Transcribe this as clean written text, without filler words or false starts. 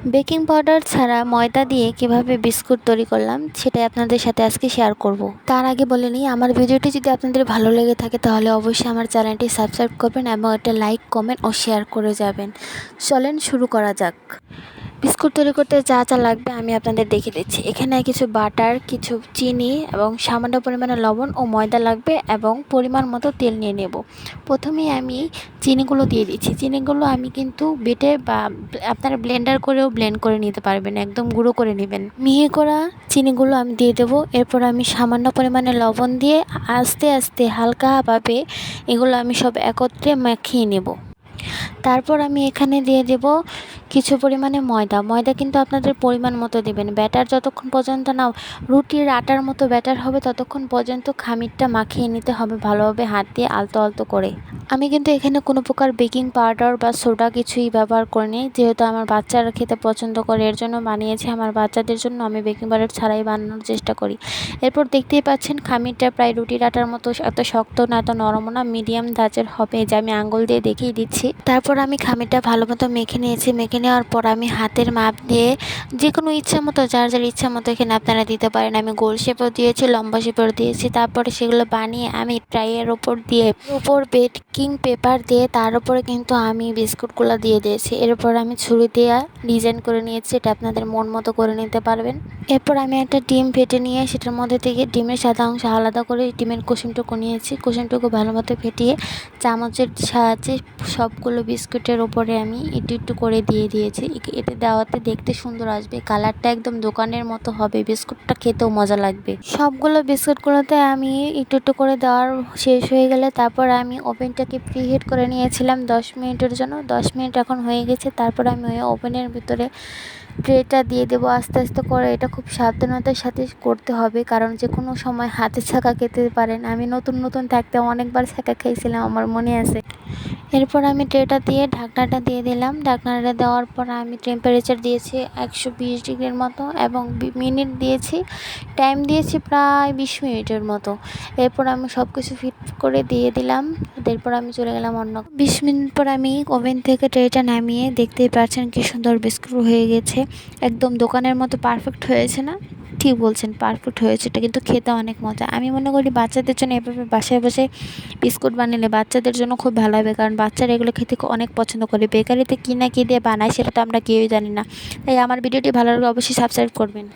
Baking powder ছাড়া ময়দা দিয়ে কিভাবে বিস্কুট তৈরি করলাম সেটাই আপনাদের সাথে আজকে শেয়ার করব। তার আগে বলে নিই, আমার ভিডিওটি যদি আপনাদের ভালো লেগে থাকে তাহলে অবশ্যই আমার চ্যানেলটি সাবস্ক্রাইব করবেন এবং একটা লাইক, কমেন্ট ও শেয়ার করে যাবেন। চলেন শুরু করা যাক। বিস্কুট তৈরি করতে যা যা লাগবে আমি আপনাদের দেখিয়ে দিচ্ছি। এখানে কিছু বাটার, কিছু চিনি এবং সামান্য পরিমাণে লবণ ও ময়দা লাগবে এবং পরিমাণ মতো তেল নিয়ে নেব। প্রথমেই আমি চিনিগুলো দিয়ে দিচ্ছি। চিনিগুলো আমি কিন্তু বেটে বা আপনারা ব্লেন্ডার করেও ব্লেন্ড করে নিতে পারবেন, একদম গুঁড়ো করে নেবেন। মিহি করা চিনিগুলো আমি দিয়ে দেবো। এরপর আমি সামান্য পরিমাণে লবণ দিয়ে আস্তে আস্তে হালকাভাবে এগুলো আমি সব একত্রে মাখিয়ে নেব। তারপর আমি এখানে দিয়ে দেব কিছু পরিমাণে ময়দা কিন্তু আপনাদের পরিমাণ মতো দেবেন। ব্যাটার যতক্ষণ পর্যন্ত না রুটির আটার মতো ব্যাটার হবে ততক্ষণ পর্যন্ত খামিরটা মাখিয়ে নিতে হবে ভালোভাবে হাত দিয়ে আলতো আলতো করে। আমি কিন্তু এখানে কোনো প্রকার বেকিং পাউডার বা সোডা কিছুই ব্যবহার করিনি, যেহেতু আমার বাচ্চারা খেতে পছন্দ করে এর জন্য বানিয়েছি। আমার বাচ্চাদের জন্য আমি বেকিং পাউডার ছাড়াই বানানোর চেষ্টা করি। এরপর দেখতেই পাচ্ছেন খামিরটা প্রায় রুটির আটার মতো, এত শক্ত না এত নরমও না, মিডিয়াম ধাঁচের হবে, যে আমি আঙুল দিয়ে দেখিয়ে দিচ্ছি। তারপর আমি খামিরটা ভালো মতো মেখে নিয়েছি। মেখে নেওয়ার পর আমি হাতের মাপ দিয়ে যে কোনো ইচ্ছা মতো, যার যার ইচ্ছা মতো এখানে আপনারা দিতে পারেন। আমি গোল শেপও দিয়েছি, লম্বা শেপও দিয়েছি। তারপরে সেগুলো বানিয়ে আমি ট্রাইয়ের ওপর বেকিং পেপার দিয়ে তার উপরে কিন্তু আমি বিস্কুটগুলো দিয়ে দিয়েছি। এরপর আমি ছুরি দিয়ে ডিজাইন করে নিয়েছি, এটা আপনাদের মন মতো করে নিতে পারবেন। এরপর আমি একটা ডিম ফেটে নিয়ে সেটার মধ্যে থেকে ডিমের সাদা অংশ আলাদা করে ডিমের কুসুমটুকু নিয়েছি। কুসুমটুকু ভালো মতো ফেটিয়ে চামচের সাহায্যে সবগুলো বিস্কুটের ওপরে আমি একটু একটু করে দিয়ে দিয়েছি। এতে দেওয়াতে দেখতে সুন্দর আসবে, কালারটা একদম দোকানের মতো হবে, বিস্কুটটা খেতেও মজা লাগবে। সবগুলো বিস্কুটগুলোতে আমি একটু একটু করে দেওয়ার শেষ হয়ে গেলে তারপর আমি ওভেনটাকে প্রিহিট করে নিয়েছিলাম 10 মিনিটের জন্য। 10 মিনিট এখন হয়ে গেছে। তারপর আমি ওই ওভেনের ভিতরে ট্রেটা দিয়ে দেবো আস্তে আস্তে করে। এটা খুব সাবধানতার সাথে করতে হবে, কারণ যে কোনো সময় হাতে ছ্যাঁকা খেতে পারেন। আমি নতুন থাকতে অনেকবার ছ্যাঁকা খেয়েছিলাম, আমার মনে আছে। এরপর আমি ট্রেটা দিয়ে ঢাকনাটা দিয়ে দিলাম। ঢাকনাটা দেওয়ার পর আমি টেম্পারেচার দিয়েছি 120 ডিগ্রির মতো এবং মিনিট দিয়েছি, টাইম দিয়েছি প্রায় 20 মিনিটের মতো। এরপর আমি সব কিছু ফিট করে দিয়ে দিলাম। এরপর আমি চলে গেলাম অন্য 20 মিনিট পর আমি ওভেন থেকে ট্রেটা নামিয়ে দেখতেই পাচ্ছেন কি সুন্দর বিস্কুট হয়ে গেছে। একদম দোকানের মতো পারফেক্ট হয়েছে না? ঠিক বলছেন, পারফেক্ট হয়েছে। এটা কিন্তু খেতে অনেক মজা। আমি মনে করি বাচ্চাদের জন্য এভাবে বাসায় বসে বিস্কুট বানালে বাচ্চাদের জন্য খুব ভালো হবে, কারণ বাচ্চারা এগুলো খেতে অনেক পছন্দ করে। বেকারিতে কী না কী দিয়ে বানায় সেটা তো আমরা কেউই জানি না। তাই আমার ভিডিওটি ভালো লাগলে অবশ্যই সাবস্ক্রাইব করবেন।